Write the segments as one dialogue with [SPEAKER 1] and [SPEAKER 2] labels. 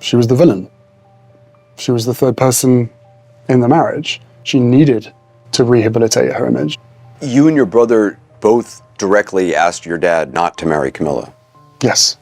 [SPEAKER 1] She was the villain. She was the third person in the marriage. She needed to rehabilitate her image.
[SPEAKER 2] You and your brother both directly asked your dad not to marry Camilla.
[SPEAKER 1] Yes.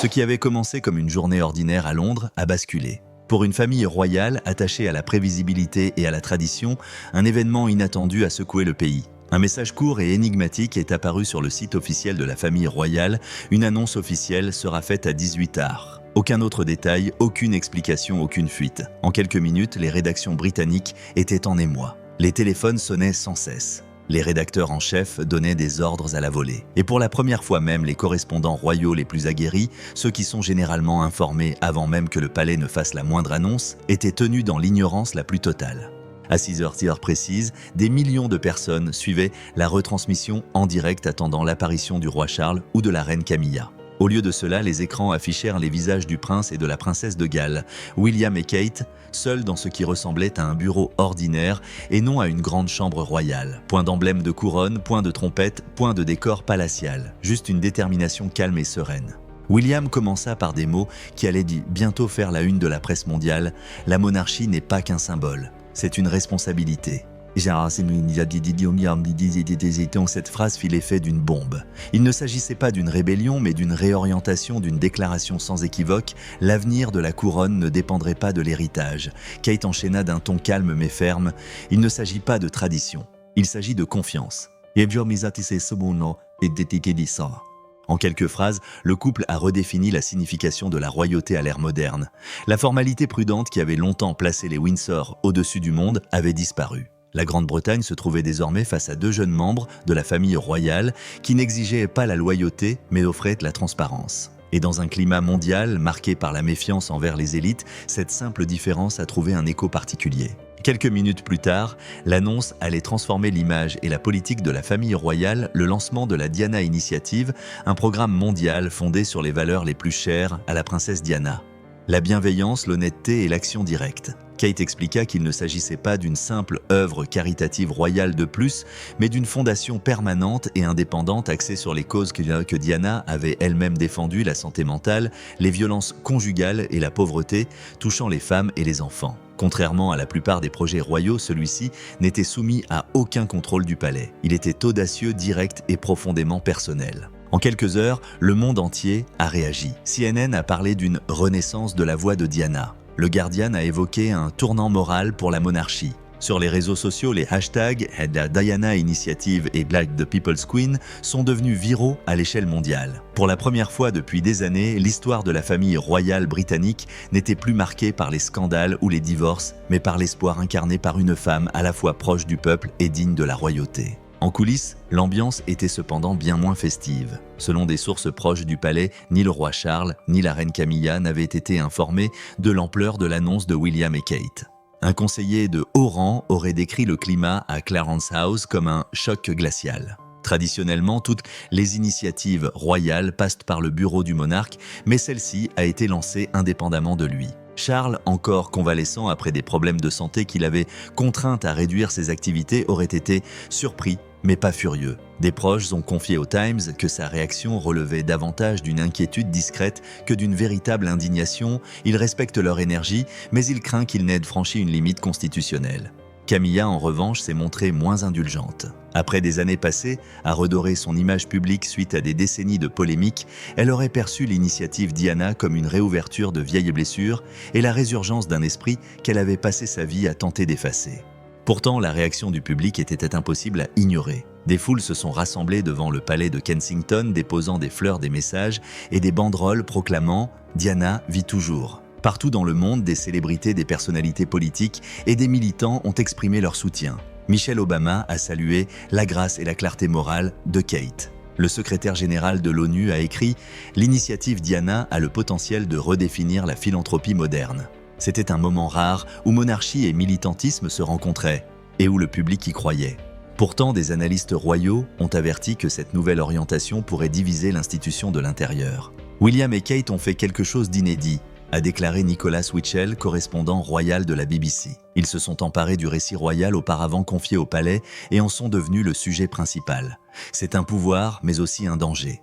[SPEAKER 3] Ce qui avait commencé comme une journée ordinaire à Londres a basculé. Pour une famille royale attachée à la prévisibilité et à la tradition, un événement inattendu a secoué le pays. Un message court et énigmatique est apparu sur le site officiel de la famille royale. Une annonce officielle sera faite à 18h. Aucun autre détail, aucune explication, aucune fuite. En quelques minutes, les rédactions britanniques étaient en émoi. Les téléphones sonnaient sans cesse. Les rédacteurs en chef donnaient des ordres à la volée. Et pour la première fois même, les correspondants royaux les plus aguerris, ceux qui sont généralement informés avant même que le palais ne fasse la moindre annonce, étaient tenus dans l'ignorance la plus totale. À 6h précises, des millions de personnes suivaient la retransmission en direct attendant l'apparition du roi Charles ou de la reine Camilla. Au lieu de cela, les écrans affichèrent les visages du prince et de la princesse de Galles, William et Kate, seuls dans ce qui ressemblait à un bureau ordinaire et non à une grande chambre royale. Point d'emblème de couronne, point de trompette, point de décor palatial, juste une détermination calme et sereine. William commença par des mots qui allaient bientôt faire la une de la presse mondiale. La monarchie n'est pas qu'un symbole, c'est une responsabilité. Cette phrase fit l'effet d'une bombe. Il ne s'agissait pas d'une rébellion, mais d'une réorientation, d'une déclaration sans équivoque. L'avenir de la couronne ne dépendrait pas de l'héritage. Kate enchaîna d'un ton calme mais ferme. Il ne s'agit pas de tradition, il s'agit de confiance. En quelques phrases, le couple a redéfini la signification de la royauté à l'ère moderne. La formalité prudente qui avait longtemps placé les Windsor au-dessus du monde avait disparu. La Grande-Bretagne se trouvait désormais face à deux jeunes membres de la famille royale qui n'exigeaient pas la loyauté mais offraient la transparence. Et dans un climat mondial marqué par la méfiance envers les élites, cette simple différence a trouvé un écho particulier. Quelques minutes plus tard, l'annonce allait transformer l'image et la politique de la famille royale, le lancement de la Diana Initiative, un programme mondial fondé sur les valeurs les plus chères à la princesse Diana. La bienveillance, l'honnêteté et l'action directe. Kate expliqua qu'il ne s'agissait pas d'une simple œuvre caritative royale de plus, mais d'une fondation permanente et indépendante axée sur les causes que Diana avait elle-même défendues, la santé mentale, les violences conjugales et la pauvreté, touchant les femmes et les enfants. Contrairement à la plupart des projets royaux, celui-ci n'était soumis à aucun contrôle du palais. Il était audacieux, direct et profondément personnel. En quelques heures, le monde entier a réagi. CNN a parlé d'une renaissance de la voix de Diana. Le Guardian a évoqué un tournant moral pour la monarchie. Sur les réseaux sociaux, les hashtags The Diana Initiative et Black the People's Queen sont devenus viraux à l'échelle mondiale. Pour la première fois depuis des années, l'histoire de la famille royale britannique n'était plus marquée par les scandales ou les divorces, mais par l'espoir incarné par une femme à la fois proche du peuple et digne de la royauté. En coulisses, l'ambiance était cependant bien moins festive. Selon des sources proches du palais, ni le roi Charles, ni la reine Camilla n'avaient été informés de l'ampleur de l'annonce de William et Kate. Un conseiller de haut rang aurait décrit le climat à Clarence House comme un choc glacial. Traditionnellement, toutes les initiatives royales passent par le bureau du monarque, mais celle-ci a été lancée indépendamment de lui. Charles, encore convalescent après des problèmes de santé qui l'avaient contraint à réduire ses activités, aurait été surpris, mais pas furieux. Des proches ont confié au Times que sa réaction relevait davantage d'une inquiétude discrète que d'une véritable indignation. Il respecte leur énergie, mais il craint qu'ils n'aient franchi une limite constitutionnelle. Camilla, en revanche, s'est montrée moins indulgente. Après des années passées à redorer son image publique suite à des décennies de polémiques, elle aurait perçu l'initiative Diana comme une réouverture de vieilles blessures et la résurgence d'un esprit qu'elle avait passé sa vie à tenter d'effacer. Pourtant, la réaction du public était impossible à ignorer. Des foules se sont rassemblées devant le palais de Kensington, déposant des fleurs, des messages et des banderoles proclamant « Diana vit toujours ». Partout dans le monde, des célébrités, des personnalités politiques et des militants ont exprimé leur soutien. Michelle Obama a salué la grâce et la clarté morale de Kate. Le secrétaire général de l'ONU a écrit « L'initiative Diana a le potentiel de redéfinir la philanthropie moderne ». C'était un moment rare où monarchie et militantisme se rencontraient et où le public y croyait. Pourtant, des analystes royaux ont averti que cette nouvelle orientation pourrait diviser l'institution de l'intérieur. William et Kate ont fait quelque chose d'inédit, a déclaré Nicholas Witchell, correspondant royal de la BBC. Ils se sont emparés du récit royal auparavant confié au palais et en sont devenus le sujet principal. C'est un pouvoir, mais aussi un danger.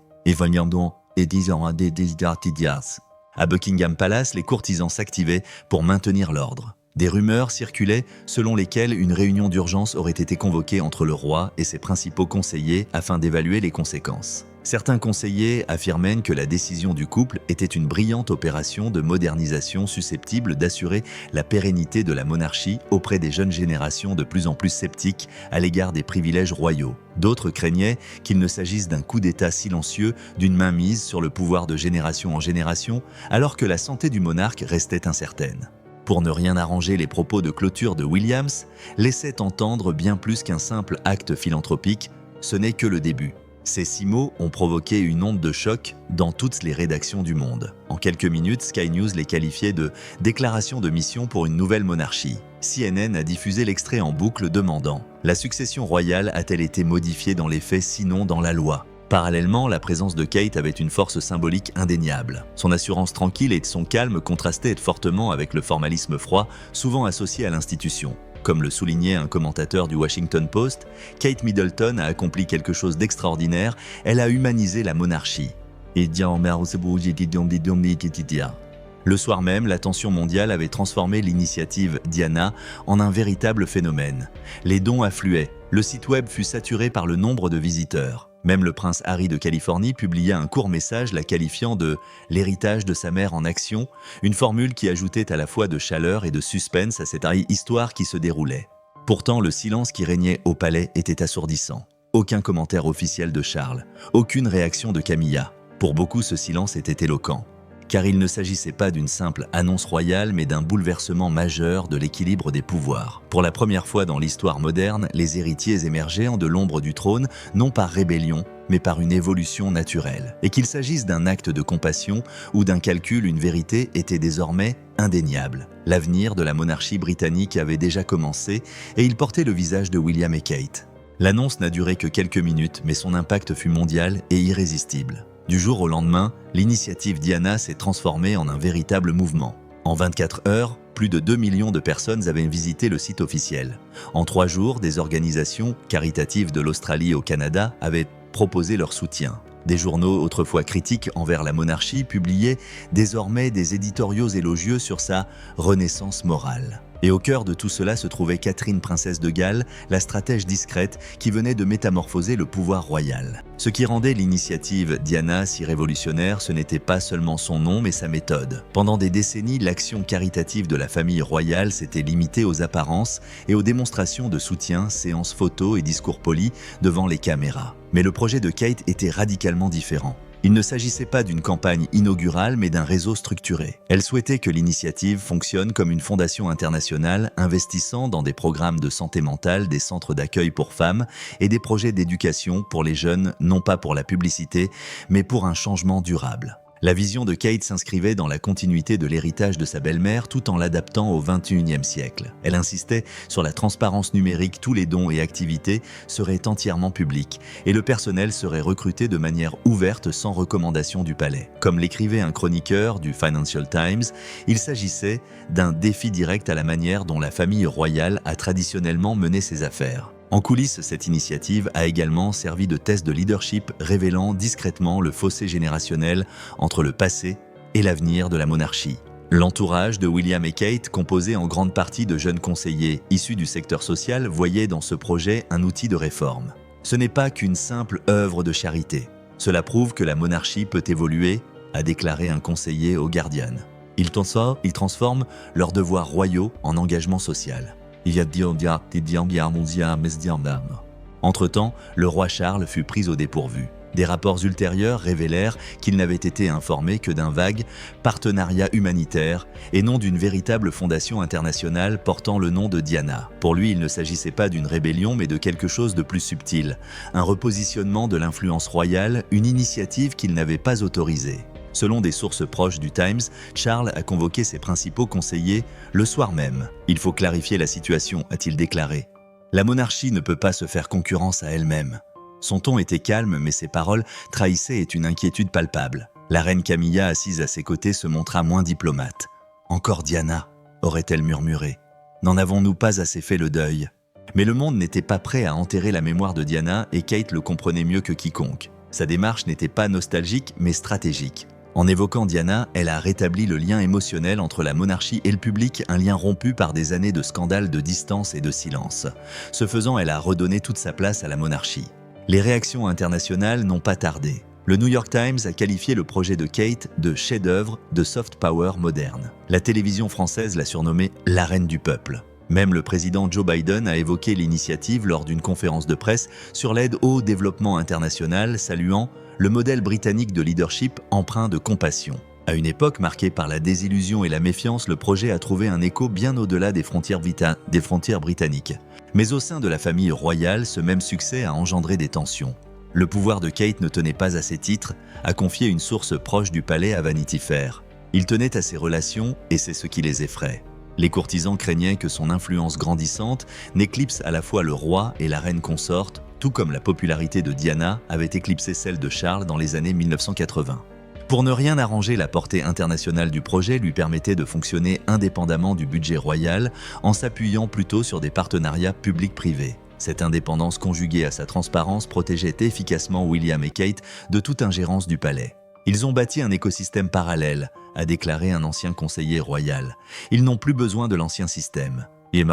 [SPEAKER 3] À Buckingham Palace, les courtisans s'activaient pour maintenir l'ordre. Des rumeurs circulaient selon lesquelles une réunion d'urgence aurait été convoquée entre le roi et ses principaux conseillers afin d'évaluer les conséquences. Certains conseillers affirmaient que la décision du couple était une brillante opération de modernisation susceptible d'assurer la pérennité de la monarchie auprès des jeunes générations de plus en plus sceptiques à l'égard des privilèges royaux. D'autres craignaient qu'il ne s'agisse d'un coup d'État silencieux, d'une mainmise sur le pouvoir de génération en génération, alors que la santé du monarque restait incertaine. Pour ne rien arranger, les propos de clôture de Williams laissaient entendre bien plus qu'un simple acte philanthropique, ce n'est que le début. Ces 6 mots ont provoqué une onde de choc dans toutes les rédactions du monde. En quelques minutes, Sky News les qualifiait de « déclaration de mission pour une nouvelle monarchie ». CNN a diffusé l'extrait en boucle demandant « La succession royale a-t-elle été modifiée dans les faits, sinon dans la loi ?» Parallèlement, la présence de Kate avait une force symbolique indéniable. Son assurance tranquille et son calme contrastaient fortement avec le formalisme froid, souvent associé à l'institution. Comme le soulignait un commentateur du Washington Post, Kate Middleton a accompli quelque chose d'extraordinaire, elle a humanisé la monarchie. Le soir même, l'attention mondiale avait transformé l'initiative Diana en un véritable phénomène. Les dons affluaient, le site web fut saturé par le nombre de visiteurs. Même le prince Harry de Californie publia un court message la qualifiant de « l'héritage de sa mère en action », une formule qui ajoutait à la fois de chaleur et de suspense à cette histoire qui se déroulait. Pourtant, le silence qui régnait au palais était assourdissant. Aucun commentaire officiel de Charles, aucune réaction de Camilla. Pour beaucoup, ce silence était éloquent. Car il ne s'agissait pas d'une simple annonce royale, mais d'un bouleversement majeur de l'équilibre des pouvoirs. Pour la première fois dans l'histoire moderne, les héritiers émergeaient de l'ombre du trône, non par rébellion, mais par une évolution naturelle. Et qu'il s'agisse d'un acte de compassion ou d'un calcul, une vérité était désormais indéniable. L'avenir de la monarchie britannique avait déjà commencé et il portait le visage de William et Kate. L'annonce n'a duré que quelques minutes, mais son impact fut mondial et irrésistible. Du jour au lendemain, l'initiative Diana s'est transformée en un véritable mouvement. En 24 heures, plus de 2 millions de personnes avaient visité le site officiel. En 3 jours, des organisations caritatives de l'Australie au Canada avaient proposé leur soutien. Des journaux autrefois critiques envers la monarchie publiaient désormais des éditoriaux élogieux sur sa renaissance morale. Et au cœur de tout cela se trouvait Catherine, princesse de Galles, la stratège discrète qui venait de métamorphoser le pouvoir royal. Ce qui rendait l'initiative Diana si révolutionnaire, ce n'était pas seulement son nom, mais sa méthode. Pendant des décennies, l'action caritative de la famille royale s'était limitée aux apparences et aux démonstrations de soutien, séances photos et discours polis devant les caméras. Mais le projet de Kate était radicalement différent. Il ne s'agissait pas d'une campagne inaugurale, mais d'un réseau structuré. Elle souhaitait que l'initiative fonctionne comme une fondation internationale investissant dans des programmes de santé mentale, des centres d'accueil pour femmes et des projets d'éducation pour les jeunes, non pas pour la publicité, mais pour un changement durable. La vision de Kate s'inscrivait dans la continuité de l'héritage de sa belle-mère tout en l'adaptant au XXIe siècle. Elle insistait sur la transparence numérique, tous les dons et activités seraient entièrement publics et le personnel serait recruté de manière ouverte sans recommandation du palais. Comme l'écrivait un chroniqueur du Financial Times, il s'agissait d'un défi direct à la manière dont la famille royale a traditionnellement mené ses affaires. En coulisses, cette initiative a également servi de test de leadership révélant discrètement le fossé générationnel entre le passé et l'avenir de la monarchie. L'entourage de William et Kate, composé en grande partie de jeunes conseillers issus du secteur social, voyait dans ce projet un outil de réforme. Ce n'est pas qu'une simple œuvre de charité. Cela prouve que la monarchie peut évoluer, a déclaré un conseiller au Guardian. Ils transforment leurs devoirs royaux en engagement social. Entre-temps, le roi Charles fut pris au dépourvu. Des rapports ultérieurs révélèrent qu'il n'avait été informé que d'un vague partenariat humanitaire et non d'une véritable fondation internationale portant le nom de Diana. Pour lui, il ne s'agissait pas d'une rébellion mais de quelque chose de plus subtil, un repositionnement de l'influence royale, une initiative qu'il n'avait pas autorisée. Selon des sources proches du Times, Charles a convoqué ses principaux conseillers le soir même. « Il faut clarifier la situation », a-t-il déclaré. La monarchie ne peut pas se faire concurrence à elle-même. Son ton était calme, mais ses paroles trahissaient une inquiétude palpable. La reine Camilla, assise à ses côtés, se montra moins diplomate. « Encore Diana », aurait-elle murmuré. « N'en avons-nous pas assez fait le deuil ?» Mais le monde n'était pas prêt à enterrer la mémoire de Diana et Kate le comprenait mieux que quiconque. Sa démarche n'était pas nostalgique, mais stratégique. En évoquant Diana, elle a rétabli le lien émotionnel entre la monarchie et le public, un lien rompu par des années de scandales, de distance et de silence. Ce faisant, elle a redonné toute sa place à la monarchie. Les réactions internationales n'ont pas tardé. Le New York Times a qualifié le projet de Kate de chef-d'œuvre de soft power moderne. La télévision française l'a surnommée « la reine du peuple ». Même le président Joe Biden a évoqué l'initiative lors d'une conférence de presse sur l'aide au développement international, saluant le modèle britannique de leadership empreint de compassion. À une époque marquée par la désillusion et la méfiance, le projet a trouvé un écho bien au-delà des frontières britanniques. Mais au sein de la famille royale, ce même succès a engendré des tensions. Le pouvoir de Kate ne tenait pas à ses titres, a confié une source proche du palais à Vanity Fair. Il tenait à ses relations et c'est ce qui les effraie. Les courtisans craignaient que son influence grandissante n'éclipse à la fois le roi et la reine consorte, tout comme la popularité de Diana avait éclipsé celle de Charles dans les années 1980. Pour ne rien arranger, la portée internationale du projet lui permettait de fonctionner indépendamment du budget royal en s'appuyant plutôt sur des partenariats publics-privés. Cette indépendance conjuguée à sa transparence protégeait efficacement William et Kate de toute ingérence du palais. Ils ont bâti un écosystème parallèle, a déclaré un ancien conseiller royal. Ils n'ont plus besoin de l'ancien système. Et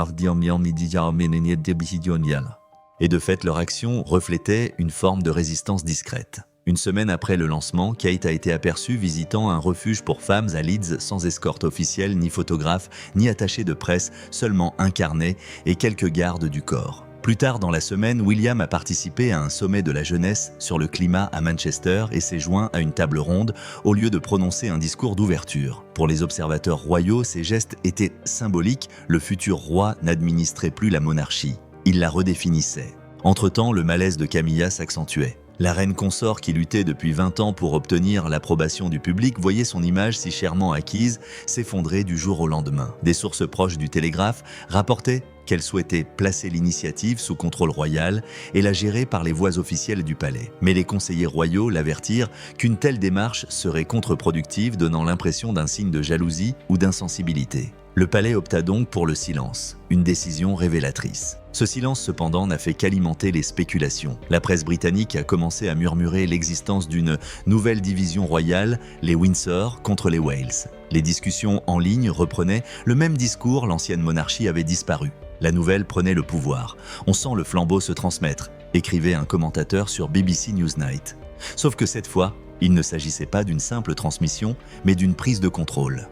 [SPEAKER 3] de fait, leur action reflétait une forme de résistance discrète. Une semaine après le lancement, Kate a été aperçue visitant un refuge pour femmes à Leeds sans escorte officielle, ni photographe, ni attaché de presse, seulement un carnet et quelques gardes du corps. Plus tard dans la semaine, William a participé à un sommet de la jeunesse sur le climat à Manchester et s'est joint à une table ronde au lieu de prononcer un discours d'ouverture. Pour les observateurs royaux, ces gestes étaient symboliques, le futur roi n'administrait plus la monarchie, il la redéfinissait. Entre-temps, le malaise de Camilla s'accentuait. La reine consort qui luttait depuis 20 ans pour obtenir l'approbation du public voyait son image si chèrement acquise s'effondrer du jour au lendemain. Des sources proches du Télégraphe rapportaient qu'elle souhaitait placer l'initiative sous contrôle royal et la gérer par les voies officielles du palais. Mais les conseillers royaux l'avertirent qu'une telle démarche serait contre-productive, donnant l'impression d'un signe de jalousie ou d'insensibilité. Le palais opta donc pour le silence, une décision révélatrice. Ce silence cependant n'a fait qu'alimenter les spéculations. La presse britannique a commencé à murmurer l'existence d'une nouvelle division royale, les Windsor contre les Wales. Les discussions en ligne reprenaient le même discours, l'ancienne monarchie avait disparu. La nouvelle prenait le pouvoir. On sent le flambeau se transmettre, écrivait un commentateur sur BBC Newsnight. Sauf que cette fois, il ne s'agissait pas d'une simple transmission, mais d'une prise de contrôle.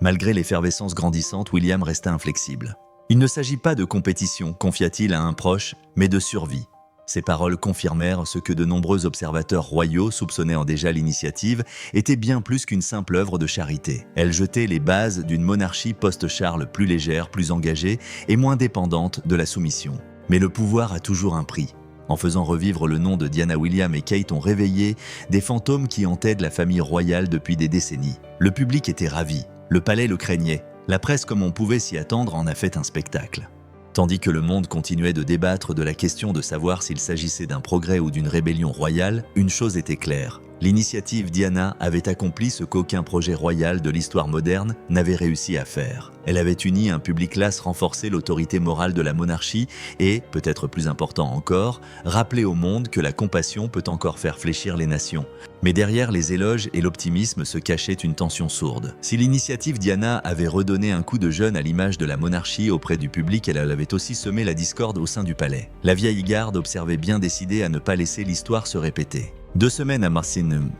[SPEAKER 3] Malgré l'effervescence grandissante, William resta inflexible. Il ne s'agit pas de compétition, confia-t-il à un proche, mais de survie. Ces paroles confirmèrent ce que de nombreux observateurs royaux soupçonnaient déjà l'initiative était bien plus qu'une simple œuvre de charité. Elle jetait les bases d'une monarchie post-Charles plus légère, plus engagée et moins dépendante de la soumission. Mais le pouvoir a toujours un prix. En faisant revivre le nom de Diana William et Kate ont réveillé des fantômes qui hantaient la famille royale depuis des décennies. Le public était ravi, le palais le craignait, la presse comme on pouvait s'y attendre en a fait un spectacle. Tandis que le monde continuait de débattre de la question de savoir s'il s'agissait d'un progrès ou d'une rébellion royale, une chose était claire. L'initiative Diana avait accompli ce qu'aucun projet royal de l'histoire moderne n'avait réussi à faire. Elle avait uni un public classe, renforcé l'autorité morale de la monarchie et, peut-être plus important encore, rappelé au monde que la compassion peut encore faire fléchir les nations. Mais derrière les éloges et l'optimisme se cachait une tension sourde. Si l'initiative Diana avait redonné un coup de jeune à l'image de la monarchie auprès du public, elle avait aussi semé la discorde au sein du palais. La vieille garde observait bien décidée à ne pas laisser l'histoire se répéter. 2 semaines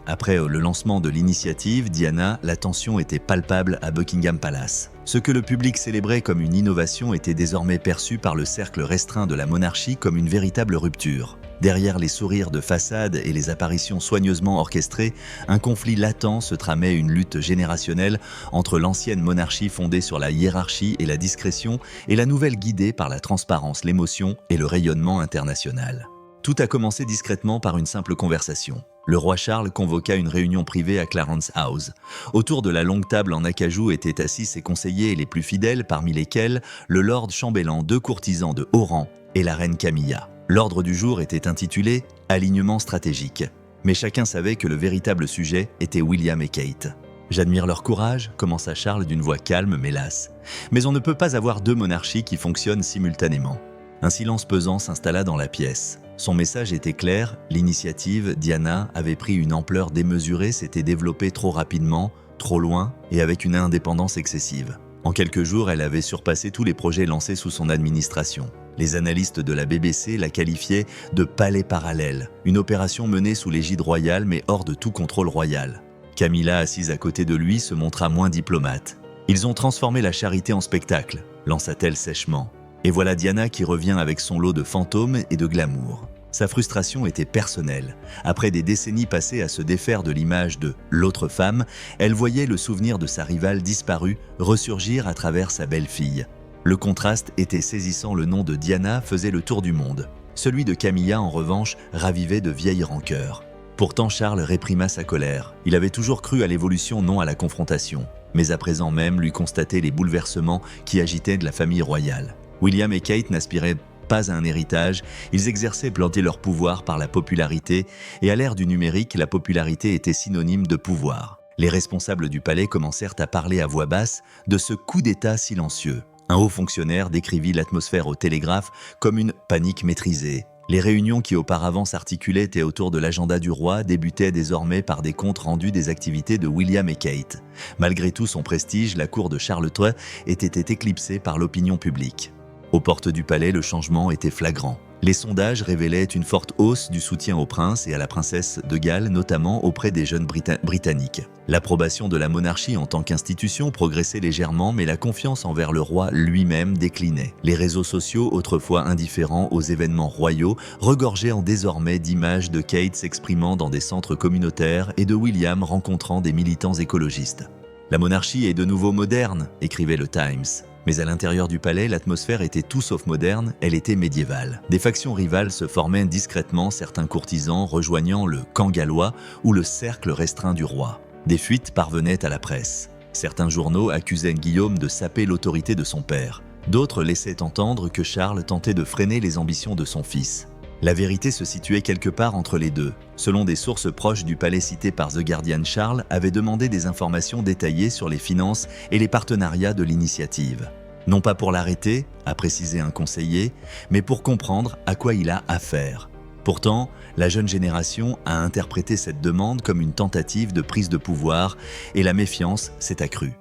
[SPEAKER 3] après le lancement de l'initiative Diana, la tension était palpable à Buckingham Palace. Ce que le public célébrait comme une innovation était désormais perçu par le cercle restreint de la monarchie comme une véritable rupture. Derrière les sourires de façade et les apparitions soigneusement orchestrées, un conflit latent se tramait, une lutte générationnelle entre l'ancienne monarchie fondée sur la hiérarchie et la discrétion et la nouvelle guidée par la transparence, l'émotion et le rayonnement international. Tout a commencé discrètement par une simple conversation. Le roi Charles convoqua une réunion privée à Clarence House. Autour de la longue table en acajou étaient assis ses conseillers les plus fidèles, parmi lesquels le lord chambellan, 2 courtisans de haut rang et la reine Camilla. L'ordre du jour était intitulé « Alignement stratégique ». Mais chacun savait que le véritable sujet était William et Kate. « J'admire leur courage », commença Charles d'une voix calme mais lasse. « Mais on ne peut pas avoir 2 monarchies qui fonctionnent simultanément. » Un silence pesant s'installa dans la pièce. Son message était clair, l'initiative, Diana, avait pris une ampleur démesurée, s'était développée trop rapidement, trop loin et avec une indépendance excessive. En quelques jours, elle avait surpassé tous les projets lancés sous son administration. Les analystes de la BBC la qualifiaient de palais parallèle, une opération menée sous l'égide royale mais hors de tout contrôle royal. Camilla, assise à côté de lui, se montra moins diplomate. « Ils ont transformé la charité en spectacle », lança-t-elle sèchement. Et voilà Diana qui revient avec son lot de fantômes et de glamour. Sa frustration était personnelle. Après des décennies passées à se défaire de l'image de « l'autre femme », elle voyait le souvenir de sa rivale disparue ressurgir à travers sa belle-fille. Le contraste était saisissant, le nom de Diana faisait le tour du monde. Celui de Camilla, en revanche, ravivait de vieilles rancœurs. Pourtant, Charles réprima sa colère. Il avait toujours cru à l'évolution, non à la confrontation. Mais à présent même, lui constatait les bouleversements qui agitaient de la famille royale. William et Kate n'aspiraient pas à un héritage, ils exerçaient planter leur pouvoir par la popularité, et à l'ère du numérique, la popularité était synonyme de pouvoir. Les responsables du palais commencèrent à parler à voix basse de ce coup d'État silencieux. Un haut fonctionnaire décrivit l'atmosphère au Télégraphe comme une panique maîtrisée. Les réunions qui auparavant s'articulaient autour de l'agenda du roi débutaient désormais par des comptes rendus des activités de William et Kate. Malgré tout son prestige, la cour de Charles III était éclipsée par l'opinion publique. Aux portes du palais, le changement était flagrant. Les sondages révélaient une forte hausse du soutien au prince et à la princesse de Galles, notamment auprès des jeunes Britanniques. L'approbation de la monarchie en tant qu'institution progressait légèrement, mais la confiance envers le roi lui-même déclinait. Les réseaux sociaux, autrefois indifférents aux événements royaux, regorgeaient désormais d'images de Kate s'exprimant dans des centres communautaires et de William rencontrant des militants écologistes. « La monarchie est de nouveau moderne », écrivait le Times. Mais à l'intérieur du palais, l'atmosphère était tout sauf moderne, elle était médiévale. Des factions rivales se formaient discrètement, certains courtisans rejoignant le camp gallois ou le cercle restreint du roi. Des fuites parvenaient à la presse. Certains journaux accusaient Guillaume de saper l'autorité de son père. D'autres laissaient entendre que Charles tentait de freiner les ambitions de son fils. La vérité se situait quelque part entre les deux. Selon des sources proches du palais citées par The Guardian, Charles avait demandé des informations détaillées sur les finances et les partenariats de l'initiative. Non pas pour l'arrêter, a précisé un conseiller, mais pour comprendre à quoi il a affaire. Pourtant, la jeune génération a interprété cette demande comme une tentative de prise de pouvoir et la méfiance s'est accrue.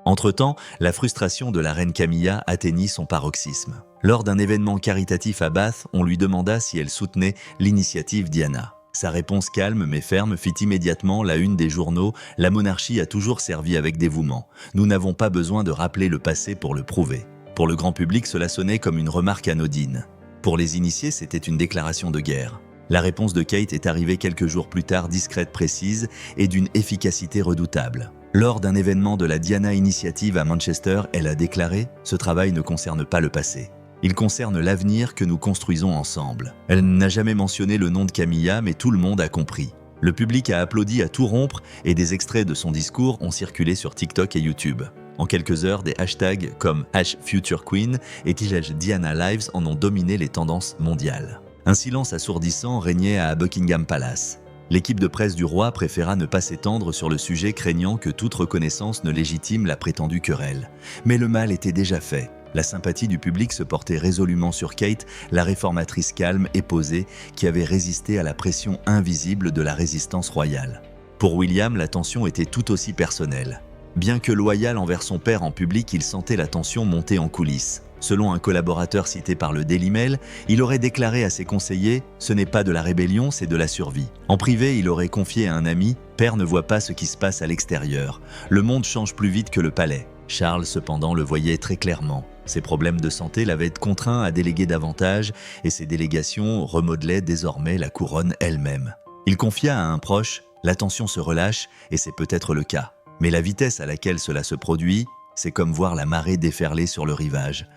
[SPEAKER 3] Entre-temps, la frustration de la reine Camilla atteignit son paroxysme. Lors d'un événement caritatif à Bath, on lui demanda si elle soutenait l'initiative Diana. Sa réponse calme mais ferme fit immédiatement la une des journaux « La monarchie a toujours servi avec dévouement. Nous n'avons pas besoin de rappeler le passé pour le prouver ». Pour le grand public, cela sonnait comme une remarque anodine. Pour les initiés, c'était une déclaration de guerre. La réponse de Kate est arrivée quelques jours plus tard, discrète, précise et d'une efficacité redoutable. Lors d'un événement de la Diana Initiative à Manchester, elle a déclaré « Ce travail ne concerne pas le passé. Il concerne l'avenir que nous construisons ensemble. » Elle n'a jamais mentionné le nom de Camilla, mais tout le monde a compris. Le public a applaudi à tout rompre et des extraits de son discours ont circulé sur TikTok et YouTube. En quelques heures, des hashtags comme #FutureQueen et #DianaLives en ont dominé les tendances mondiales. Un silence assourdissant régnait à Buckingham Palace. L'équipe de presse du roi préféra ne pas s'étendre sur le sujet, craignant que toute reconnaissance ne légitime la prétendue querelle. Mais le mal était déjà fait. La sympathie du public se portait résolument sur Kate, la réformatrice calme et posée qui avait résisté à la pression invisible de la résistance royale. Pour William, la tension était tout aussi personnelle. Bien que loyal envers son père en public, il sentait la tension monter en coulisses. Selon un collaborateur cité par le Daily Mail, il aurait déclaré à ses conseillers « Ce n'est pas de la rébellion, c'est de la survie ». En privé, il aurait confié à un ami « Père ne voit pas ce qui se passe à l'extérieur. Le monde change plus vite que le palais ». Charles, cependant, le voyait très clairement. Ses problèmes de santé l'avaient contraint à déléguer davantage et ses délégations remodelaient désormais la couronne elle-même. Il confia à un proche « La tension se relâche et c'est peut-être le cas. Mais la vitesse à laquelle cela se produit, c'est comme voir la marée déferler sur le rivage. »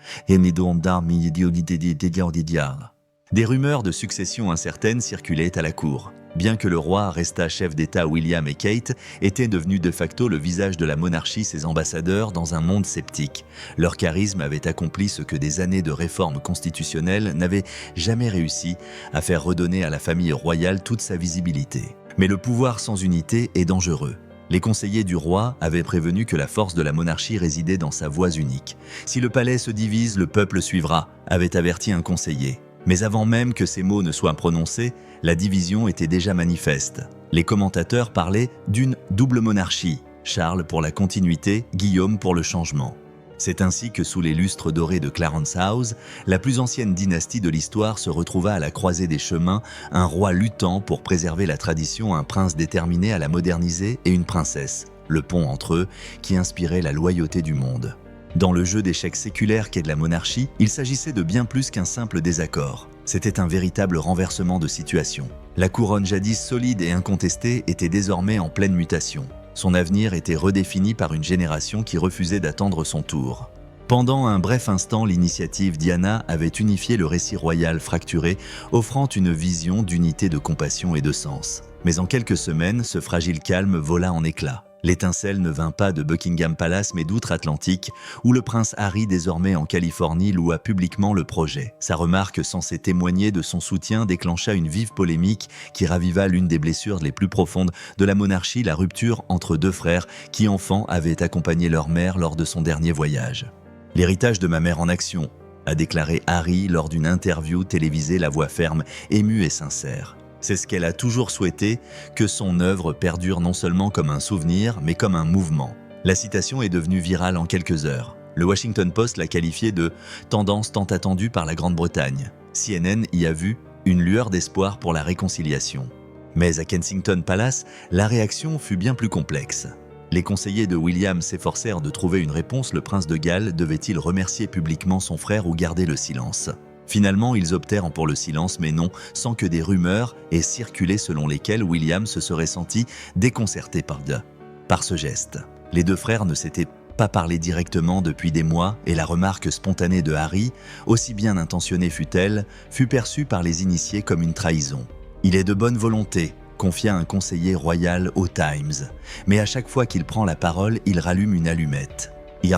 [SPEAKER 3] Des rumeurs de succession incertaines circulaient à la cour. Bien que le roi restât chef d'État, William et Kate étaient devenus de facto le visage de la monarchie, ses ambassadeurs, dans un monde sceptique. Leur charisme avait accompli ce que des années de réformes constitutionnelles n'avaient jamais réussi, à faire redonner à la famille royale toute sa visibilité. Mais le pouvoir sans unité est dangereux. Les conseillers du roi avaient prévenu que la force de la monarchie résidait dans sa voix unique. « Si le palais se divise, le peuple suivra », avait averti un conseiller. Mais avant même que ces mots ne soient prononcés, la division était déjà manifeste. Les commentateurs parlaient d'une double monarchie, Charles pour la continuité, Guillaume pour le changement. C'est ainsi que sous les lustres dorés de Clarence House, la plus ancienne dynastie de l'histoire se retrouva à la croisée des chemins, un roi luttant pour préserver la tradition, un prince déterminé à la moderniser et une princesse, le pont entre eux, qui inspirait la loyauté du monde. Dans le jeu d'échecs séculaire qu'est de la monarchie, il s'agissait de bien plus qu'un simple désaccord. C'était un véritable renversement de situation. La couronne jadis solide et incontestée était désormais en pleine mutation. Son avenir était redéfini par une génération qui refusait d'attendre son tour. Pendant un bref instant, l'initiative Diana avait unifié le récit royal fracturé, offrant une vision d'unité, de compassion et de sens. Mais en quelques semaines, ce fragile calme vola en éclats. L'étincelle ne vint pas de Buckingham Palace mais d'outre-Atlantique, où le prince Harry, désormais en Californie, loua publiquement le projet. Sa remarque censée témoigner de son soutien déclencha une vive polémique qui raviva l'une des blessures les plus profondes de la monarchie, la rupture entre deux frères qui, enfants, avaient accompagné leur mère lors de son dernier voyage. « L'héritage de ma mère en action », a déclaré Harry lors d'une interview télévisée, la voix ferme, émue et sincère. C'est ce qu'elle a toujours souhaité, que son œuvre perdure non seulement comme un souvenir, mais comme un mouvement. La citation est devenue virale en quelques heures. Le Washington Post l'a qualifiée de « tendance tant attendue par la Grande-Bretagne ». CNN y a vu une lueur d'espoir pour la réconciliation. Mais à Kensington Palace, la réaction fut bien plus complexe. Les conseillers de William s'efforcèrent de trouver une réponse. Le prince de Galles devait-il remercier publiquement son frère ou garder le silence ? Finalement, ils optèrent pour le silence, mais non sans que des rumeurs aient circulé selon lesquelles William se serait senti déconcerté par ce geste. Les deux frères ne s'étaient pas parlé directement depuis des mois et la remarque spontanée de Harry, aussi bien intentionnée fut-elle, fut perçue par les initiés comme une trahison. « Il est de bonne volonté », confia un conseiller royal au Times, mais à chaque fois qu'il prend la parole, il rallume une allumette. « Il y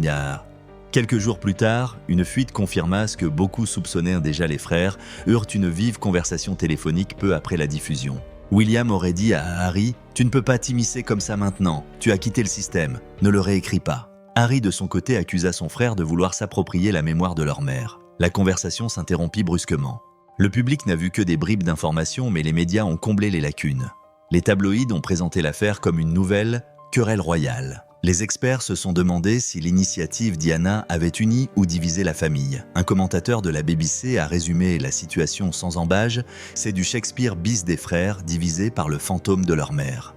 [SPEAKER 3] a Quelques jours plus tard, une fuite confirma ce que beaucoup soupçonnèrent déjà. Les frères eurent une vive conversation téléphonique peu après la diffusion. William aurait dit à Harry « Tu ne peux pas t'immiscer comme ça maintenant, tu as quitté le système, ne le réécris pas ». Harry de son côté accusa son frère de vouloir s'approprier la mémoire de leur mère. La conversation s'interrompit brusquement. Le public n'a vu que des bribes d'informations, mais les médias ont comblé les lacunes. Les tabloïds ont présenté l'affaire comme une nouvelle querelle royale. Les experts se sont demandé si l'initiative Diana avait uni ou divisé la famille. Un commentateur de la BBC a résumé la situation sans embâge, c'est du Shakespeare bis des frères divisés par le fantôme de leur mère.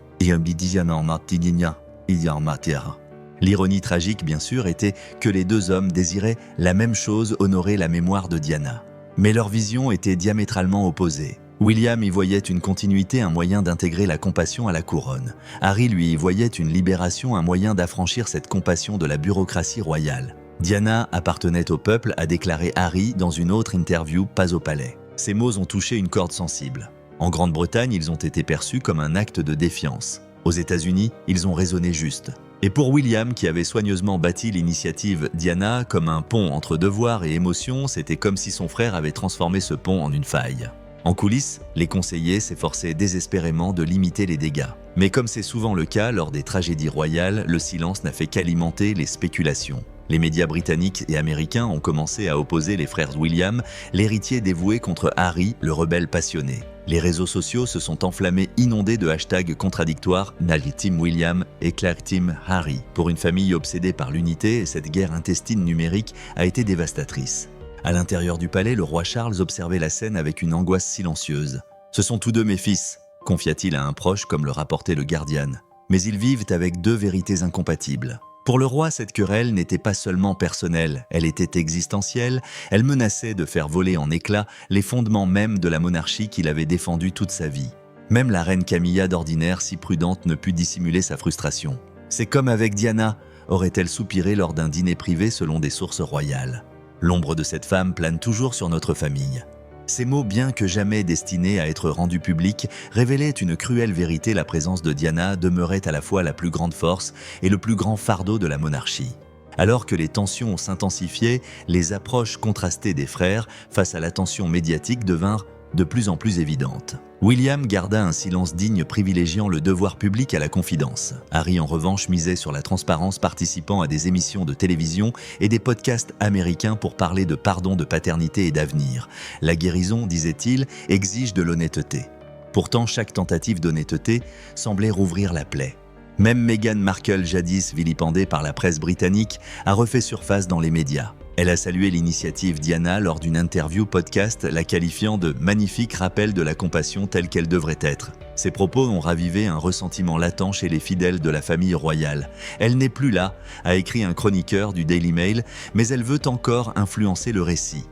[SPEAKER 3] L'ironie tragique, bien sûr, était que les deux hommes désiraient la même chose, honorer la mémoire de Diana. Mais leurs visions étaient diamétralement opposées. William y voyait une continuité, un moyen d'intégrer la compassion à la couronne. Harry, lui, y voyait une libération, un moyen d'affranchir cette compassion de la bureaucratie royale. Diana appartenait au peuple, a déclaré Harry dans une autre interview, pas au palais. Ces mots ont touché une corde sensible. En Grande-Bretagne, ils ont été perçus comme un acte de défiance. Aux États-Unis, ils ont résonné juste. Et pour William, qui avait soigneusement bâti l'initiative Diana comme un pont entre devoir et émotion, c'était comme si son frère avait transformé ce pont en une faille. En coulisses, les conseillers s'efforçaient désespérément de limiter les dégâts. Mais comme c'est souvent le cas lors des tragédies royales, le silence n'a fait qu'alimenter les spéculations. Les médias britanniques et américains ont commencé à opposer les frères William, l'héritier dévoué, contre Harry, le rebelle passionné. Les réseaux sociaux se sont enflammés, inondés de hashtags contradictoires « Nally Team William » et « Clark Team Harry ». Pour une famille obsédée par l'unité, cette guerre intestine numérique a été dévastatrice. À l'intérieur du palais, le roi Charles observait la scène avec une angoisse silencieuse. « Ce sont tous deux mes fils », confia-t-il à un proche comme le rapportait le Guardian. Mais ils vivent avec deux vérités incompatibles. Pour le roi, cette querelle n'était pas seulement personnelle, elle était existentielle, elle menaçait de faire voler en éclats les fondements même de la monarchie qu'il avait défendue toute sa vie. Même la reine Camilla, d'ordinaire si prudente, ne put dissimuler sa frustration. « C'est comme avec Diana », aurait-elle soupiré lors d'un dîner privé selon des sources royales. L'ombre de cette femme plane toujours sur notre famille. Ces mots, bien que jamais destinés à être rendus publics, révélaient une cruelle vérité. La présence de Diana demeurait à la fois la plus grande force et le plus grand fardeau de la monarchie. Alors que les tensions s'intensifiaient, les approches contrastées des frères face à l'attention médiatique devinrent de plus en plus évidente. William garda un silence digne privilégiant le devoir public à la confidence. Harry en revanche misait sur la transparence, participant à des émissions de télévision et des podcasts américains pour parler de pardon, de paternité et d'avenir. La guérison, disait-il, exige de l'honnêteté. Pourtant, chaque tentative d'honnêteté semblait rouvrir la plaie. Même Meghan Markle, jadis vilipendée par la presse britannique, a refait surface dans les médias. Elle a salué l'initiative Diana lors d'une interview podcast, la qualifiant de « magnifique rappel de la compassion telle qu'elle devrait être ». Ces propos ont ravivé un ressentiment latent chez les fidèles de la famille royale. Elle n'est plus là, a écrit un chroniqueur du Daily Mail, mais elle veut encore influencer le récit.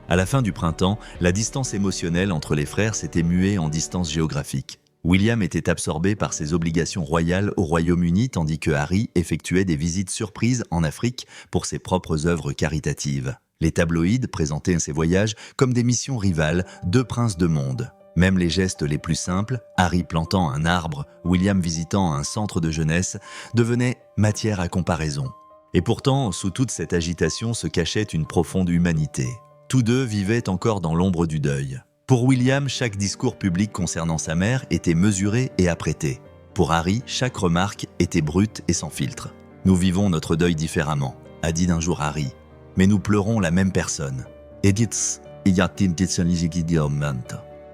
[SPEAKER 3] À la fin du printemps, la distance émotionnelle entre les frères s'était muée en distance géographique. William était absorbé par ses obligations royales au Royaume-Uni tandis que Harry effectuait des visites surprises en Afrique pour ses propres œuvres caritatives. Les tabloïds présentaient ses voyages comme des missions rivales, deux princes de monde. Même les gestes les plus simples, Harry plantant un arbre, William visitant un centre de jeunesse, devenaient matière à comparaison. Et pourtant, sous toute cette agitation se cachait une profonde humanité. Tous deux vivaient encore dans l'ombre du deuil. Pour William, chaque discours public concernant sa mère était mesuré et apprêté. Pour Harry, chaque remarque était brute et sans filtre. « Nous vivons notre deuil différemment », a dit d'un jour Harry. « Mais nous pleurons la même personne. »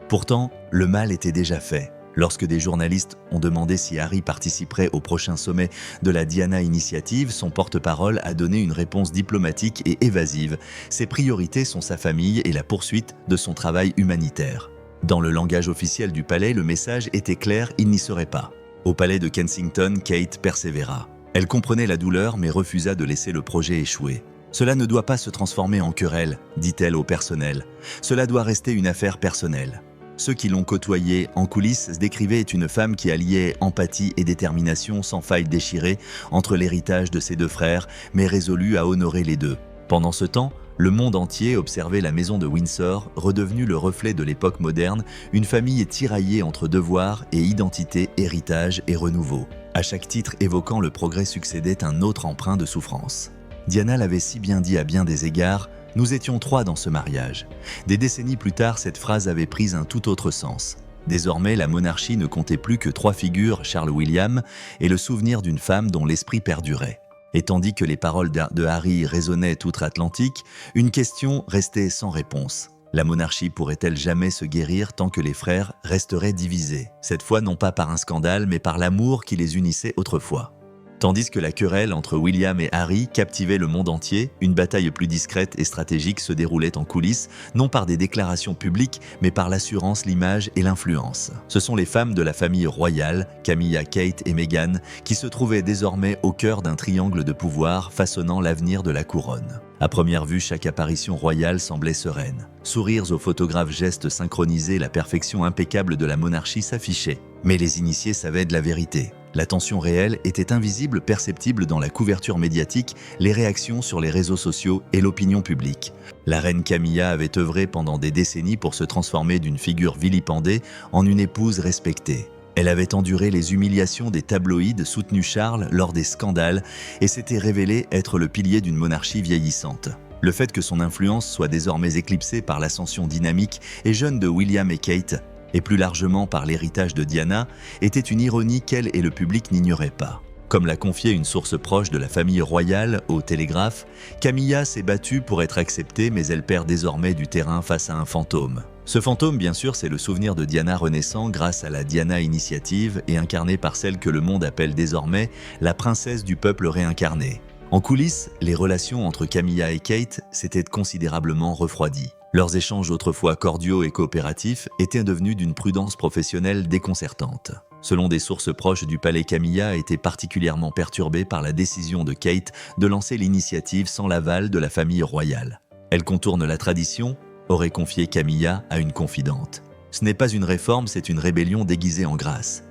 [SPEAKER 3] Pourtant, le mal était déjà fait. Lorsque des journalistes ont demandé si Harry participerait au prochain sommet de la Diana Initiative, son porte-parole a donné une réponse diplomatique et évasive. Ses priorités sont sa famille et la poursuite de son travail humanitaire. Dans le langage officiel du palais, le message était clair, il n'y serait pas. Au palais de Kensington, Kate persévéra. Elle comprenait la douleur mais refusa de laisser le projet échouer. « Cela ne doit pas se transformer en querelle », dit-elle au personnel. « Cela doit rester une affaire personnelle. » Ceux qui l'ont côtoyée en coulisses décrivaient une femme qui alliait empathie et détermination sans faille déchirée entre l'héritage de ses deux frères, mais résolue à honorer les deux. Pendant ce temps, le monde entier observait la maison de Windsor, redevenue le reflet de l'époque moderne, une famille tiraillée entre devoir et identité, héritage et renouveau. À chaque titre évoquant le progrès succédait un autre emprunt de souffrance. Diana l'avait si bien dit à bien des égards, « Nous étions trois dans ce mariage ». Des décennies plus tard, cette phrase avait pris un tout autre sens. Désormais, la monarchie ne comptait plus que trois figures, Charles William, et le souvenir d'une femme dont l'esprit perdurait. Et tandis que les paroles de Harry résonnaient outre-Atlantique, une question restait sans réponse. La monarchie pourrait-elle jamais se guérir tant que les frères resteraient divisés? Cette fois non pas par un scandale, mais par l'amour qui les unissait autrefois. Tandis que la querelle entre William et Harry captivait le monde entier, une bataille plus discrète et stratégique se déroulait en coulisses, non par des déclarations publiques, mais par l'assurance, l'image et l'influence. Ce sont les femmes de la famille royale, Camilla, Kate et Meghan, qui se trouvaient désormais au cœur d'un triangle de pouvoir façonnant l'avenir de la couronne. À première vue, chaque apparition royale semblait sereine. Sourires aux photographes, gestes synchronisés, la perfection impeccable de la monarchie s'affichait. Mais les initiés savaient de la vérité. La tension réelle était invisible, perceptible dans la couverture médiatique, les réactions sur les réseaux sociaux et l'opinion publique. La reine Camilla avait œuvré pendant des décennies pour se transformer d'une figure vilipendée en une épouse respectée. Elle avait enduré les humiliations des tabloïds, soutenu Charles lors des scandales et s'était révélée être le pilier d'une monarchie vieillissante. Le fait que son influence soit désormais éclipsée par l'ascension dynamique et jeune de William et Kate, et plus largement par l'héritage de Diana, était une ironie qu'elle et le public n'ignoraient pas. Comme l'a confié une source proche de la famille royale au Télégraphe, Camilla s'est battue pour être acceptée, mais elle perd désormais du terrain face à un fantôme. Ce fantôme, bien sûr, c'est le souvenir de Diana renaissant grâce à la Diana Initiative et incarné par celle que le monde appelle désormais la princesse du peuple réincarnée. En coulisses, les relations entre Camilla et Kate s'étaient considérablement refroidies. Leurs échanges autrefois cordiaux et coopératifs étaient devenus d'une prudence professionnelle déconcertante. Selon des sources proches du palais, Camilla a été particulièrement perturbée par la décision de Kate de lancer l'initiative sans l'aval de la famille royale. Elle contourne la tradition, aurait confié Camilla à une confidente. Ce n'est pas une réforme, c'est une rébellion déguisée en grâce.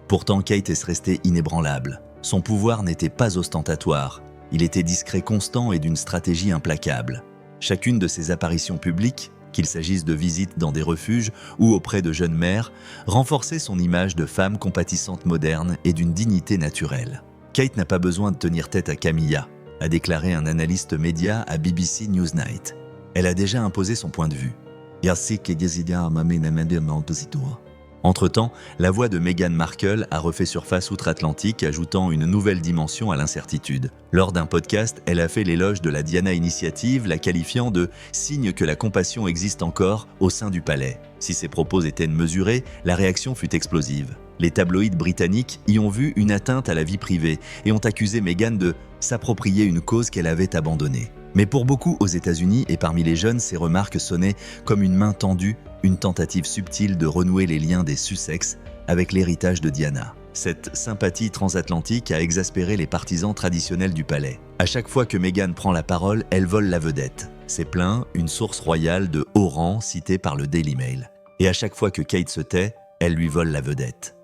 [SPEAKER 3] Pourtant, Kate est restée inébranlable. Son pouvoir n'était pas ostentatoire. Il était discret, constant et d'une stratégie implacable. Chacune de ses apparitions publiques, qu'il s'agisse de visites dans des refuges ou auprès de jeunes mères, renforçait son image de femme compatissante moderne et d'une dignité naturelle. Kate n'a pas besoin de tenir tête à Camilla, a déclaré un analyste média à BBC Newsnight. Elle a déjà imposé son point de vue. Entre-temps, la voix de Meghan Markle a refait surface outre-Atlantique, ajoutant une nouvelle dimension à l'incertitude. Lors d'un podcast, elle a fait l'éloge de la Diana Initiative, la qualifiant de « signe que la compassion existe encore au sein du palais ». Si ses propos étaient mesurés, la réaction fut explosive. Les tabloïds britanniques y ont vu une atteinte à la vie privée et ont accusé Meghan de s'approprier une cause qu'elle avait abandonnée. Mais pour beaucoup aux États-Unis et parmi les jeunes, ces remarques sonnaient comme une main tendue, une tentative subtile de renouer les liens des Sussex avec l'héritage de Diana. Cette sympathie transatlantique a exaspéré les partisans traditionnels du palais. À chaque fois que Meghan prend la parole, elle vole la vedette. C'est plaint une source royale de haut rang citée par le Daily Mail. Et à chaque fois que Kate se tait, elle lui vole la vedette.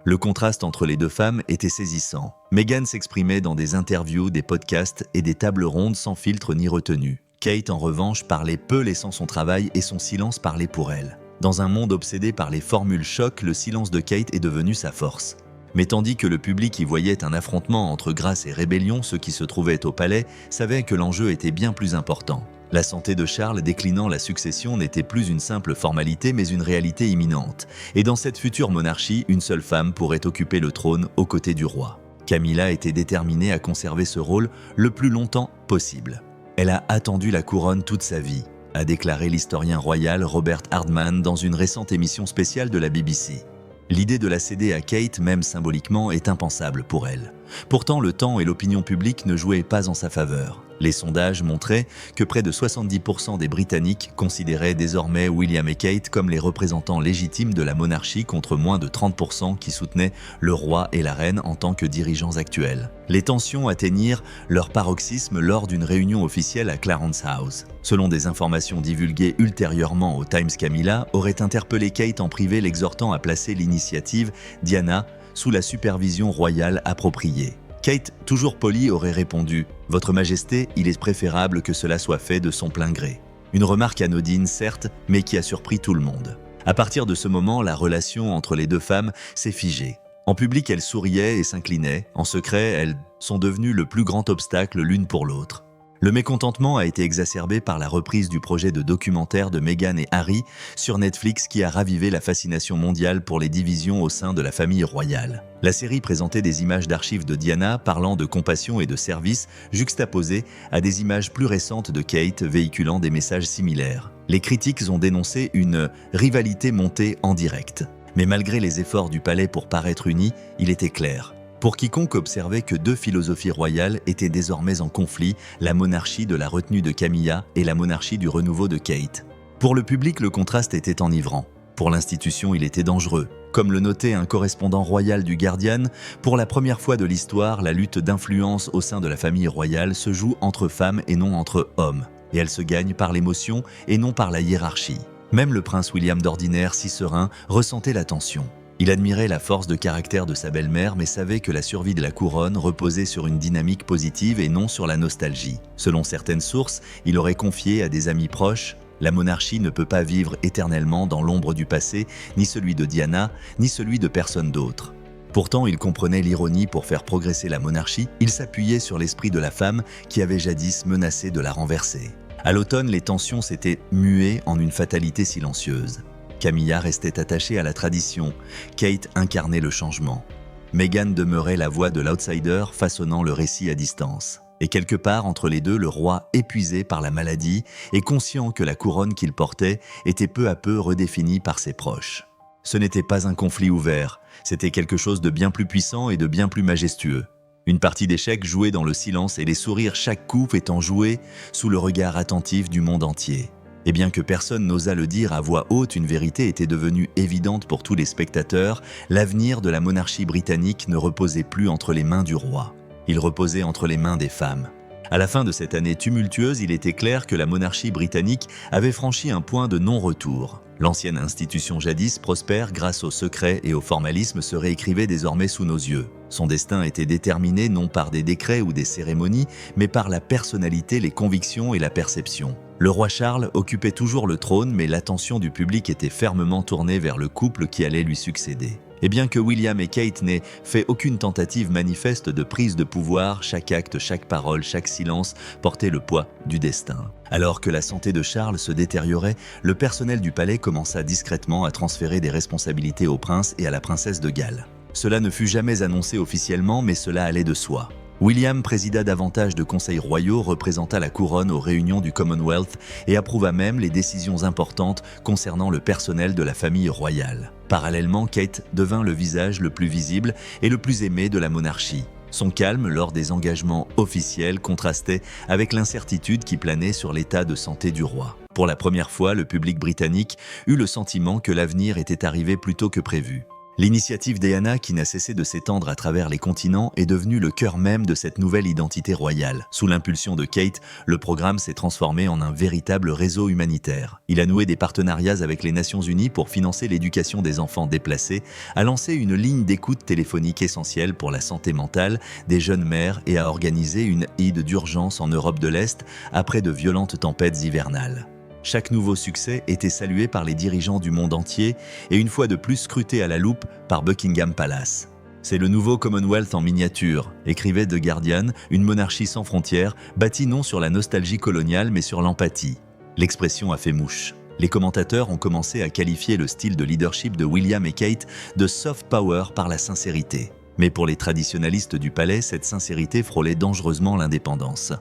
[SPEAKER 3] Le contraste entre les deux femmes était saisissant. Meghan s'exprimait dans des interviews, des podcasts et des tables rondes sans filtre ni retenue. Kate, en revanche, parlait peu, laissant son travail et son silence parler pour elle. Dans un monde obsédé par les formules choc, le silence de Kate est devenu sa force. Mais tandis que le public y voyait un affrontement entre grâce et rébellion, ceux qui se trouvaient au palais savaient que l'enjeu était bien plus important. La santé de Charles déclinant la succession n'était plus une simple formalité mais une réalité imminente. Et dans cette future monarchie, une seule femme pourrait occuper le trône aux côtés du roi. Camilla était déterminée à conserver ce rôle le plus longtemps possible. Elle a attendu la couronne toute sa vie, a déclaré l'historien royal Robert Hardman dans une récente émission spéciale de la BBC. L'idée de la céder à Kate, même symboliquement, est impensable pour elle. Pourtant, le temps et l'opinion publique ne jouaient pas en sa faveur. Les sondages montraient que près de 70% des Britanniques considéraient désormais William et Kate comme les représentants légitimes de la monarchie contre moins de 30% qui soutenaient le roi et la reine en tant que dirigeants actuels. Les tensions atteignirent leur paroxysme lors d'une réunion officielle à Clarence House. Selon des informations divulguées ultérieurement au Times, Camilla aurait interpellé Kate en privé l'exhortant à placer l'initiative Diana sous la supervision royale appropriée. Kate, toujours polie, aurait répondu « Votre Majesté, il est préférable que cela soit fait de son plein gré ». Une remarque anodine, certes, mais qui a surpris tout le monde. À partir de ce moment, la relation entre les deux femmes s'est figée. En public, elles souriaient et s'inclinaient. En secret, elles sont devenues le plus grand obstacle l'une pour l'autre. Le mécontentement a été exacerbé par la reprise du projet de documentaire de Meghan et Harry sur Netflix qui a ravivé la fascination mondiale pour les divisions au sein de la famille royale. La série présentait des images d'archives de Diana parlant de compassion et de service juxtaposées à des images plus récentes de Kate véhiculant des messages similaires. Les critiques ont dénoncé une rivalité montée en direct. Mais malgré les efforts du palais pour paraître unis, il était clair. Pour quiconque observait que deux philosophies royales étaient désormais en conflit, la monarchie de la retenue de Camilla et la monarchie du renouveau de Kate. Pour le public, le contraste était enivrant. Pour l'institution, il était dangereux. Comme le notait un correspondant royal du Guardian, pour la première fois de l'histoire, la lutte d'influence au sein de la famille royale se joue entre femmes et non entre hommes. Et elle se gagne par l'émotion et non par la hiérarchie. Même le prince William d'ordinaire, si serein, ressentait la tension. Il admirait la force de caractère de sa belle-mère mais savait que la survie de la couronne reposait sur une dynamique positive et non sur la nostalgie. Selon certaines sources, il aurait confié à des amis proches « La monarchie ne peut pas vivre éternellement dans l'ombre du passé, ni celui de Diana, ni celui de personne d'autre. » Pourtant, il comprenait l'ironie pour faire progresser la monarchie, il s'appuyait sur l'esprit de la femme qui avait jadis menacé de la renverser. À l'automne, les tensions s'étaient muées en une fatalité silencieuse. Camilla restait attachée à la tradition, Kate incarnait le changement. Meghan demeurait la voix de l'outsider façonnant le récit à distance. Et quelque part entre les deux, le roi, épuisé par la maladie et conscient que la couronne qu'il portait était peu à peu redéfinie par ses proches. Ce n'était pas un conflit ouvert, c'était quelque chose de bien plus puissant et de bien plus majestueux. Une partie d'échecs jouée dans le silence et les sourires chaque coup étant joués sous le regard attentif du monde entier. Et bien que personne n'osât le dire à voix haute, une vérité était devenue évidente pour tous les spectateurs, l'avenir de la monarchie britannique ne reposait plus entre les mains du roi. Il reposait entre les mains des femmes. À la fin de cette année tumultueuse, il était clair que la monarchie britannique avait franchi un point de non-retour. L'ancienne institution jadis prospère grâce au secret et au formalisme se réécrivait désormais sous nos yeux. Son destin était déterminé non par des décrets ou des cérémonies, mais par la personnalité, les convictions et la perception. Le roi Charles occupait toujours le trône, mais l'attention du public était fermement tournée vers le couple qui allait lui succéder. Et bien que William et Kate n'aient fait aucune tentative manifeste de prise de pouvoir, chaque acte, chaque parole, chaque silence portait le poids du destin. Alors que la santé de Charles se détériorait, le personnel du palais commença discrètement à transférer des responsabilités au prince et à la princesse de Galles. Cela ne fut jamais annoncé officiellement, mais cela allait de soi. William présida davantage de conseils royaux, représenta la couronne aux réunions du Commonwealth et approuva même les décisions importantes concernant le personnel de la famille royale. Parallèlement, Kate devint le visage le plus visible et le plus aimé de la monarchie. Son calme lors des engagements officiels contrastait avec l'incertitude qui planait sur l'état de santé du roi. Pour la première fois, le public britannique eut le sentiment que l'avenir était arrivé plus tôt que prévu. L'initiative Diana, qui n'a cessé de s'étendre à travers les continents, est devenue le cœur même de cette nouvelle identité royale. Sous l'impulsion de Kate, le programme s'est transformé en un véritable réseau humanitaire. Il a noué des partenariats avec les Nations Unies pour financer l'éducation des enfants déplacés, a lancé une ligne d'écoute téléphonique essentielle pour la santé mentale des jeunes mères et a organisé une aide d'urgence en Europe de l'Est après de violentes tempêtes hivernales. Chaque nouveau succès était salué par les dirigeants du monde entier et une fois de plus scruté à la loupe par Buckingham Palace. C'est le nouveau Commonwealth en miniature, écrivait The Guardian, une monarchie sans frontières, bâtie non sur la nostalgie coloniale mais sur l'empathie. L'expression a fait mouche. Les commentateurs ont commencé à qualifier le style de leadership de William et Kate de soft power par la sincérité. Mais pour les traditionalistes du palais, cette sincérité frôlait dangereusement l'indépendance.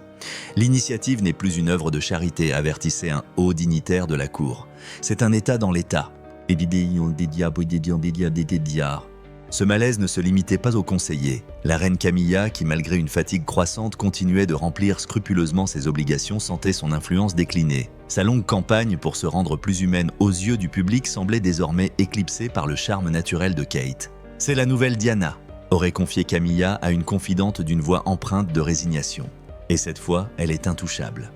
[SPEAKER 3] L'initiative n'est plus une œuvre de charité, avertissait un haut dignitaire de la cour. C'est un État dans l'État. Ce malaise ne se limitait pas aux conseillers. La reine Camilla, qui malgré une fatigue croissante continuait de remplir scrupuleusement ses obligations, sentait son influence décliner. Sa longue campagne pour se rendre plus humaine aux yeux du public semblait désormais éclipsée par le charme naturel de Kate. C'est la nouvelle Diana, aurait confié Camilla à une confidente d'une voix empreinte de résignation. Et cette fois, elle est intouchable.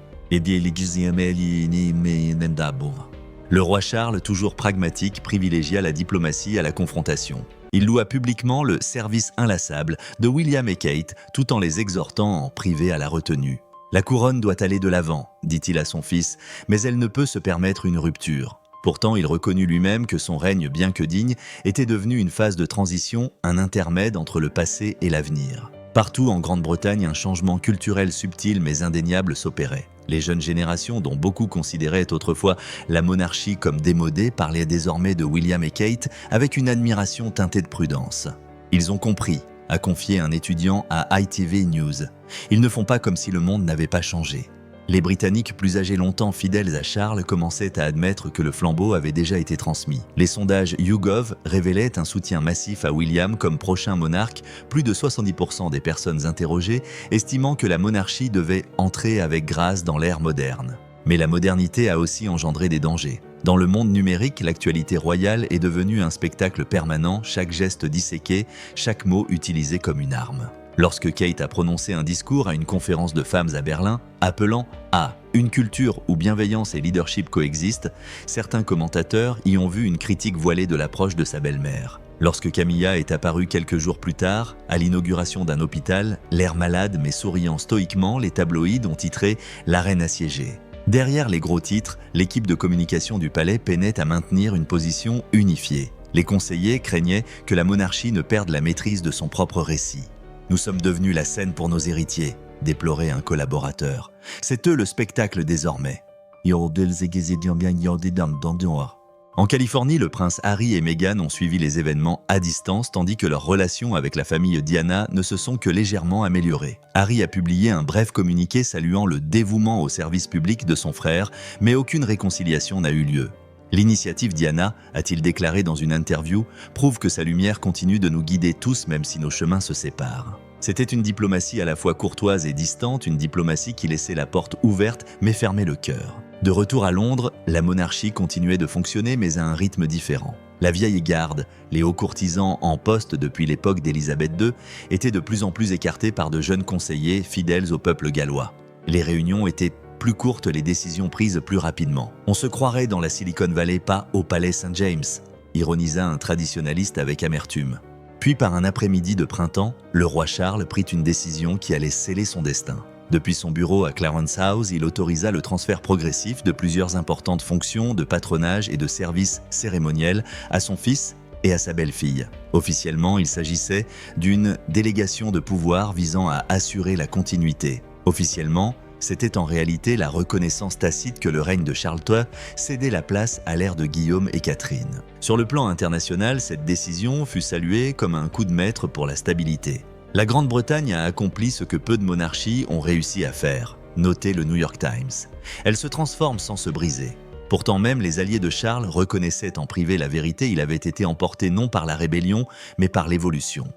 [SPEAKER 3] Le roi Charles, toujours pragmatique, privilégia la diplomatie à la confrontation. Il loua publiquement le service inlassable de William et Kate, tout en les exhortant en privé à la retenue. « La couronne doit aller de l'avant », dit-il à son fils, « mais elle ne peut se permettre une rupture. » Pourtant, il reconnut lui-même que son règne, bien que digne, était devenu une phase de transition, un intermède entre le passé et l'avenir. Partout en Grande-Bretagne, un changement culturel subtil mais indéniable s'opérait. Les jeunes générations, dont beaucoup considéraient autrefois la monarchie comme démodée, parlaient désormais de William et Kate avec une admiration teintée de prudence. Ils ont compris, a confié un étudiant à ITV News. Ils ne font pas comme si le monde n'avait pas changé. Les Britanniques plus âgés longtemps fidèles à Charles commençaient à admettre que le flambeau avait déjà été transmis. Les sondages YouGov révélaient un soutien massif à William comme prochain monarque, plus de 70% des personnes interrogées estimant que la monarchie devait entrer avec grâce dans l'ère moderne. Mais la modernité a aussi engendré des dangers. Dans le monde numérique, l'actualité royale est devenue un spectacle permanent, chaque geste disséqué, chaque mot utilisé comme une arme. Lorsque Kate a prononcé un discours à une conférence de femmes à Berlin, appelant à une culture où bienveillance et leadership coexistent, certains commentateurs y ont vu une critique voilée de l'approche de sa belle-mère. Lorsque Camilla est apparue quelques jours plus tard, à l'inauguration d'un hôpital, l'air malade mais souriant stoïquement, les tabloïds ont titré « La reine assiégée ». Derrière les gros titres, l'équipe de communication du palais peinait à maintenir une position unifiée. Les conseillers craignaient que la monarchie ne perde la maîtrise de son propre récit. « Nous sommes devenus la scène pour nos héritiers », déplorait un collaborateur. « C'est eux le spectacle désormais. » En Californie, le prince Harry et Meghan ont suivi les événements à distance tandis que leurs relations avec la famille Diana ne se sont que légèrement améliorées. Harry a publié un bref communiqué saluant le dévouement au service public de son frère, mais aucune réconciliation n'a eu lieu. L'initiative Diana, a-t-il déclaré dans une interview, prouve que sa lumière continue de nous guider tous même si nos chemins se séparent. C'était une diplomatie à la fois courtoise et distante, une diplomatie qui laissait la porte ouverte mais fermait le cœur. De retour à Londres, la monarchie continuait de fonctionner mais à un rythme différent. La vieille garde, les hauts courtisans en poste depuis l'époque d'Élisabeth II, étaient de plus en plus écartés par de jeunes conseillers fidèles au peuple gallois. Les réunions étaient plus courtes, les décisions prises plus rapidement. On se croirait dans la Silicon Valley, pas au palais St. James, ironisa un traditionnaliste avec amertume. Puis par un après-midi de printemps, le roi Charles prit une décision qui allait sceller son destin. Depuis son bureau à Clarence House, il autorisa le transfert progressif de plusieurs importantes fonctions de patronage et de services cérémoniels à son fils et à sa belle-fille. Officiellement, il s'agissait d'une délégation de pouvoir visant à assurer la continuité. Officiellement, c'était en réalité la reconnaissance tacite que le règne de Charles III cédait la place à l'ère de Guillaume et Catherine. Sur le plan international, cette décision fut saluée comme un coup de maître pour la stabilité. La Grande-Bretagne a accompli ce que peu de monarchies ont réussi à faire, notait le New York Times. Elle se transforme sans se briser. Pourtant même, les alliés de Charles reconnaissaient en privé la vérité, il avait été emporté non par la rébellion, mais par l'évolution.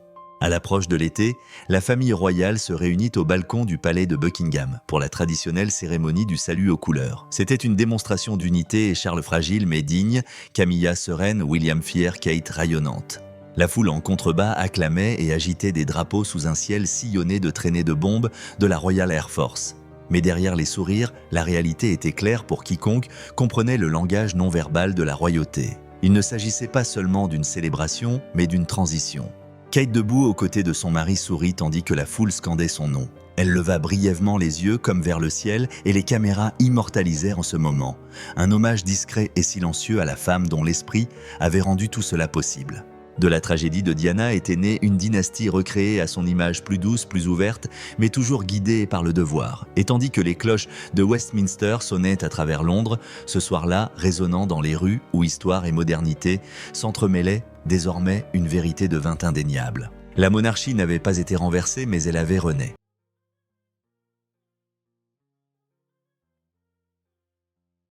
[SPEAKER 3] À l'approche de l'été, la famille royale se réunit au balcon du palais de Buckingham pour la traditionnelle cérémonie du salut aux couleurs. C'était une démonstration d'unité et Charles fragile mais digne, Camilla sereine, William fier, Kate rayonnante. La foule en contrebas acclamait et agitait des drapeaux sous un ciel sillonné de traînées de bombes de la Royal Air Force. Mais derrière les sourires, la réalité était claire pour quiconque comprenait le langage non-verbal de la royauté. Il ne s'agissait pas seulement d'une célébration, mais d'une transition. Kate debout aux côtés de son mari sourit tandis que la foule scandait son nom. Elle leva brièvement les yeux comme vers le ciel et les caméras immortalisèrent en ce moment. Un hommage discret et silencieux à la femme dont l'esprit avait rendu tout cela possible. De la tragédie de Diana était née une dynastie recréée à son image plus douce, plus ouverte, mais toujours guidée par le devoir. Et tandis que les cloches de Westminster sonnaient à travers Londres, ce soir-là, résonnant dans les rues où histoire et modernité s'entremêlaient, désormais une vérité devint indéniable. La monarchie n'avait pas été renversée, mais elle avait renaît.